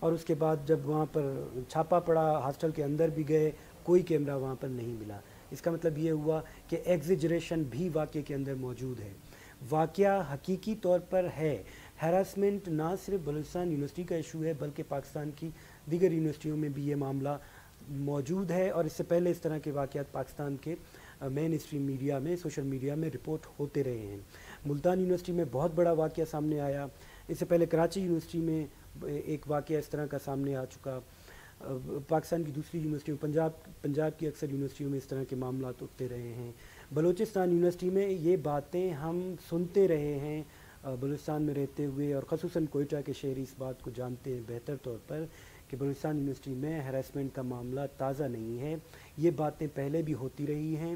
اور اس کے بعد جب وہاں پر چھاپا پڑا، ہاسٹل کے اندر بھی گئے، کوئی کیمرہ وہاں پر نہیں ملا۔ اس کا مطلب یہ ہوا کہ ایگزیجریشن بھی واقعے کے اندر موجود ہے۔ واقعہ حقیقی طور پر ہے۔ ہراسمنٹ نہ صرف بلوچستان یونیورسٹی کا ایشو ہے بلکہ پاکستان کی دیگر یونیورسٹیوں میں بھی یہ معاملہ موجود ہے، اور اس سے پہلے اس طرح کے واقعات پاکستان کے مین اسٹریم میڈیا میں، سوشل میڈیا میں رپورٹ ہوتے رہے ہیں۔ ملتان یونیورسٹی میں بہت بڑا واقعہ سامنے آیا، اس سے پہلے کراچی یونیورسٹی میں ایک واقعہ اس طرح کا سامنے آ چکا، پاکستان کی دوسری یونیورسٹیوں، پنجاب کی اکثر یونیورسٹیوں میں اس طرح کے معاملات اٹھتے رہے ہیں۔ بلوچستان یونیورسٹی میں یہ باتیں ہم سنتے رہے ہیں بلوچستان میں رہتے ہوئے، اور خصوصاً کوئٹہ کے شہری اس بات کو جانتے ہیں بہتر طور پر کہ بلوچستان یونیورسٹی میں ہراسمنٹ کا معاملہ تازہ نہیں ہے، یہ باتیں پہلے بھی ہوتی رہی ہیں،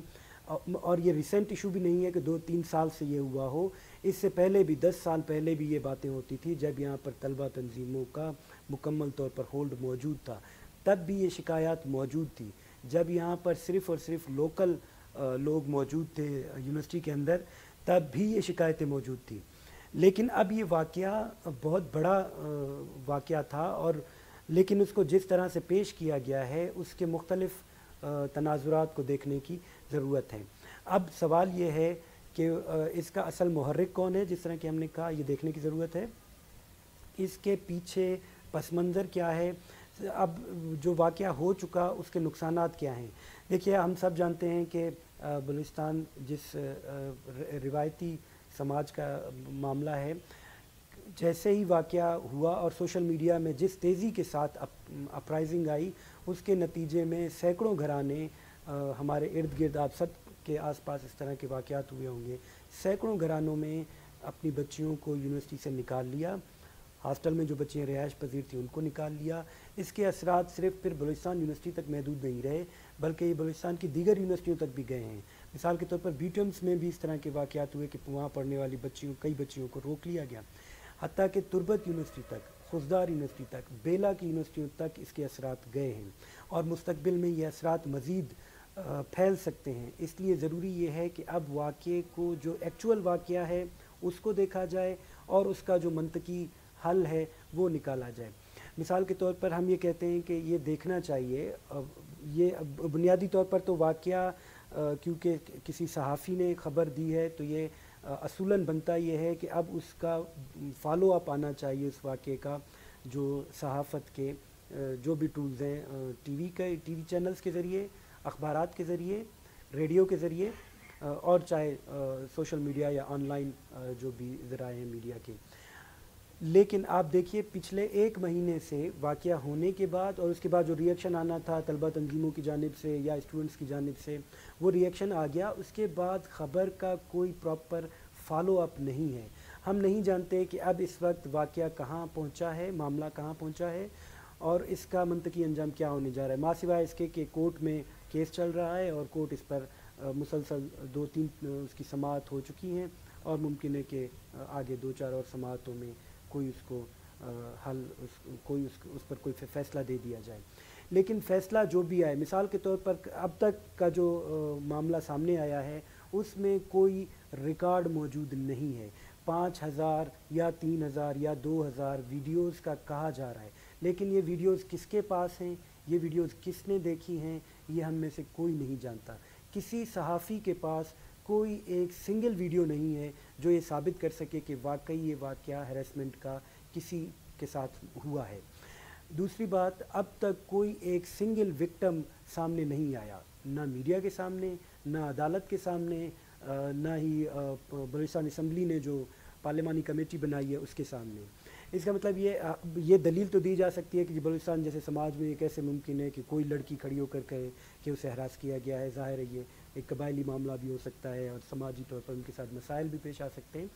اور یہ ریسنٹ ایشو بھی نہیں ہے کہ 2-3 سال سے یہ ہوا ہو، اس سے پہلے بھی 10 سال پہلے بھی یہ باتیں ہوتی تھی جب یہاں پر طلبہ تنظیموں کا مکمل طور پر ہولڈ موجود تھا، تب بھی یہ شکایات موجود تھی۔ جب یہاں پر صرف اور صرف لوکل لوگ موجود تھے یونیورسٹی کے اندر، تب بھی یہ شکایتیں موجود تھیں، لیکن اب یہ واقعہ بہت بڑا واقعہ تھا، اور لیکن اس کو جس طرح سے پیش کیا گیا ہے اس کے مختلف تناظرات کو دیکھنے کی ضرورت ہے۔ اب سوال یہ ہے کہ اس کا اصل محرک کون ہے، جس طرح کہ ہم نے کہا یہ دیکھنے کی ضرورت ہے، اس کے پیچھے پس منظر کیا ہے، اب جو واقعہ ہو چکا اس کے نقصانات کیا ہیں۔ دیکھیے ہم سب جانتے ہیں کہ بلوچستان جس روایتی سماج کا معاملہ ہے، جیسے ہی واقعہ ہوا اور سوشل میڈیا میں جس تیزی کے ساتھ اپرائزنگ آئی، اس کے نتیجے میں سینکڑوں گھرانے ہمارے ارد گرد، آپ سب کے آس پاس اس طرح کے واقعات ہوئے ہوں گے، سینکڑوں گھرانوں میں اپنی بچیوں کو یونیورسٹی سے نکال لیا، ہاسٹل میں جو بچیاں رہائش پذیر تھیں ان کو نکال لیا۔ اس کے اثرات صرف پھر بلوچستان یونیورسٹی تک محدود نہیں رہے بلکہ یہ بلوچستان کی دیگر یونیورسٹیوں تک بھی گئے ہیں۔ مثال کے طور پر بیٹمس میں بھی اس طرح کے واقعات ہوئے کہ وہاں پڑھنے والی کئی بچیوں کو روک لیا گیا، حتیٰ کہ تربت یونیورسٹی تک، خضدار یونیورسٹی تک، بیلا کی یونیورسٹیوں تک اس کے اثرات گئے ہیں، اور مستقبل میں یہ اثرات مزید پھیل سکتے ہیں۔ اس لیے ضروری یہ ہے کہ اب واقعے کو، جو ایکچول واقعہ ہے اس کو دیکھا جائے اور اس کا جو منطقی حل ہے وہ نکالا جائے۔ مثال کے طور پر ہم یہ کہتے ہیں کہ یہ دیکھنا چاہیے، یہ بنیادی طور پر تو واقعہ کیونکہ کسی صحافی نے خبر دی ہے تو یہ اصولاً بنتا یہ ہے کہ اب اس کا فالو اپ آنا چاہیے اس واقعے کا، جو صحافت کے جو بھی ٹولز ہیں، ٹی وی چینلز کے ذریعے، اخبارات کے ذریعے، ریڈیو کے ذریعے، اور چاہے سوشل میڈیا یا آن لائن جو بھی ذرائع ہیں میڈیا کے۔ لیکن آپ دیکھیے پچھلے 1 مہینے سے واقعہ ہونے کے بعد اور اس کے بعد جو ری ایکشن آنا تھا طلبہ تنظیموں کی جانب سے یا اسٹوڈنٹس کی جانب سے، وہ ری ایکشن آ گیا، اس کے بعد خبر کا کوئی پراپر فالو اپ نہیں ہے۔ ہم نہیں جانتے کہ اب اس وقت واقعہ کہاں پہنچا ہے، معاملہ کہاں پہنچا ہے، اور اس کا منطقی انجام کیا ہونے جا رہا ہے، ماں سوائے اس کے کہ کورٹ میں کیس چل رہا ہے اور کورٹ اس پر مسلسل 2-3 اس کی سماعت ہو چکی ہیں، اور ممکن ہے کہ آگے 2-4 اور سماعتوں میں کوئی اس کو حل، کوئی اس پر کوئی فیصلہ دے دیا جائے۔ لیکن فیصلہ جو بھی آئے، مثال کے طور پر اب تک کا جو معاملہ سامنے آیا ہے اس میں کوئی ریکارڈ موجود نہیں ہے۔ 5000 یا 3000 یا 2000 ویڈیوز کا کہا جا رہا ہے، لیکن یہ ویڈیوز کس کے پاس ہیں، یہ ویڈیوز کس نے دیکھی ہیں، یہ ہم میں سے کوئی نہیں جانتا۔ کسی صحافی کے پاس کوئی ایک سنگل ویڈیو نہیں ہے جو یہ ثابت کر سکے کہ واقعی یہ واقعہ ہیراسمنٹ کا کسی کے ساتھ ہوا ہے۔ دوسری بات، اب تک کوئی ایک سنگل وکٹم سامنے نہیں آیا، نہ میڈیا کے سامنے، نہ عدالت کے سامنے، نہ ہی بلوچستان اسمبلی نے جو پارلیمانی کمیٹی بنائی ہے اس کے سامنے۔ اس کا مطلب یہ دلیل تو دی جا سکتی ہے کہ بلوچستان جیسے سماج میں یہ کیسے ممکن ہے کہ کوئی لڑکی کھڑی ہو کر کہے کہ اسے ہراس کیا گیا ہے، ظاہر ہے یہ ایک قبائلی معاملہ بھی ہو سکتا ہے اور سماجی طور پر ان کے ساتھ مسائل بھی پیش آ سکتے ہیں،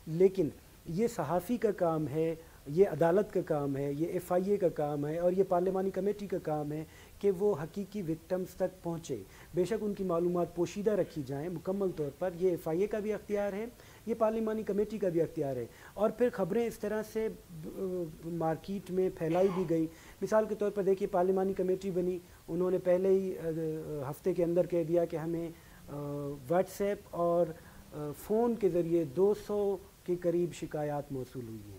لیکن یہ صحافی کا کام ہے، یہ عدالت کا کام ہے، یہ ایف آئی اے کا کام ہے، اور یہ پارلیمانی کمیٹی کا کام ہے کہ وہ حقیقی وکٹمز تک پہنچے۔ بے شک ان کی معلومات پوشیدہ رکھی جائیں مکمل طور پر، یہ ایف آئی اے کا بھی اختیار ہے، یہ پارلیمانی کمیٹی کا بھی اختیار ہے، اور پھر خبریں اس طرح سے مارکیٹ میں پھیلائی بھی گئی۔ مثال کے طور پر دیکھیے پارلیمانی کمیٹی بنی، انہوں نے پہلے ہی ہفتے کے اندر کہہ دیا کہ ہمیں واٹس ایپ اور فون کے ذریعے 200 کے قریب شکایات موصول ہوئی ہیں۔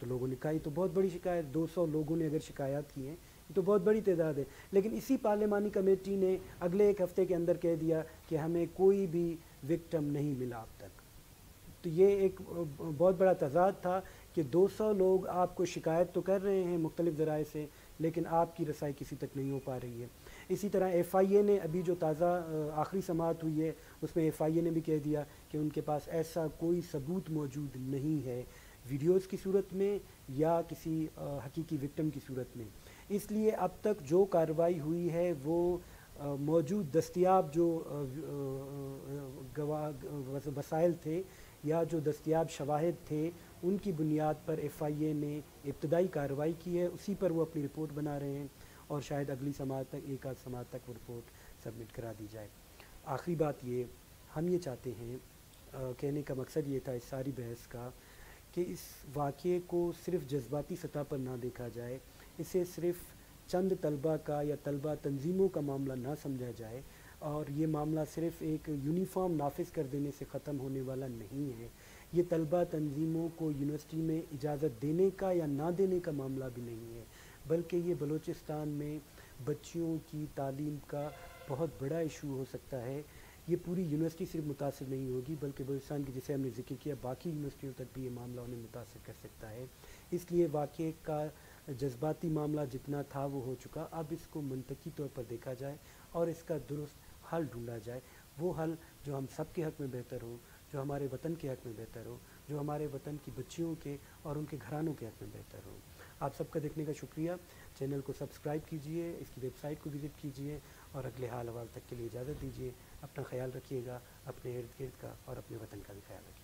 تو لوگوں نے کہا یہ تو بہت بڑی شکایت، 200 لوگوں نے اگر شکایات کی ہیں یہ تو بہت بڑی تعداد ہے، لیکن اسی پارلیمانی کمیٹی نے اگلے ایک ہفتے کے اندر کہہ دیا کہ ہمیں کوئی بھی وکٹم نہیں ملا اب تک۔ تو یہ ایک بہت بڑا تضاد تھا کہ 200 لوگ آپ کو شکایت تو کر رہے ہیں مختلف ذرائع سے، لیکن آپ کی رسائی کسی تک نہیں ہو پا رہی ہے۔ اسی طرح ایف آئی اے نے ابھی جو تازہ آخری سماعت ہوئی ہے اس میں ایف آئی اے نے بھی کہہ دیا کہ ان کے پاس ایسا کوئی ثبوت موجود نہیں ہے ویڈیوز کی صورت میں یا کسی حقیقی وکٹم کی صورت میں، اس لیے اب تک جو کارروائی ہوئی ہے وہ موجود دستیاب جو وسائل تھے یا جو دستیاب شواہد تھے ان کی بنیاد پر ایف آئی اے نے ابتدائی کارروائی کی ہے، اسی پر وہ اپنی رپورٹ بنا رہے ہیں اور شاید اگلی سماعت تک، ایک آدھ سماعت تک وہ رپورٹ سبمٹ کرا دی جائے۔ آخری بات یہ ہم یہ چاہتے ہیں، کہنے کا مقصد یہ تھا اس ساری بحث کا کہ اس واقعے کو صرف جذباتی سطح پر نہ دیکھا جائے، اسے صرف چند طلبہ کا یا طلبہ تنظیموں کا معاملہ نہ سمجھا جائے، اور یہ معاملہ صرف ایک یونیفارم نافذ کر دینے سے ختم ہونے والا نہیں ہے۔ یہ طلبہ تنظیموں کو یونیورسٹی میں اجازت دینے کا یا نہ دینے کا معاملہ بھی نہیں ہے، بلکہ یہ بلوچستان میں بچیوں کی تعلیم کا بہت بڑا ایشو ہو سکتا ہے۔ یہ پوری یونیورسٹی صرف متاثر نہیں ہوگی بلکہ بلوچستان کی، جسے ہم نے ذکر کیا، باقی یونیورسٹیوں تک بھی یہ معاملہ انہیں متاثر کر سکتا ہے۔ اس لیے واقعے کا جذباتی معاملہ جتنا تھا وہ ہو چکا، اب اس کو منطقی طور پر دیکھا جائے اور اس کا درست حل ڈھونڈا جائے، وہ حل جو ہم سب کے حق میں بہتر ہو، جو ہمارے وطن کے حق میں بہتر ہو، جو ہمارے وطن کی بچیوں کے اور ان کے گھرانوں کے حق میں بہتر ہو۔ آپ سب کا دیکھنے کا شکریہ، چینل کو سبسکرائب کیجئے، اس کی ویب سائٹ کو وزٹ کیجئے اور اگلے حال احوال تک کے لیے اجازت دیجئے۔ اپنا خیال رکھیے گا، اپنے ارد گرد کا اور اپنے وطن کا بھی خیال رکھیے گا۔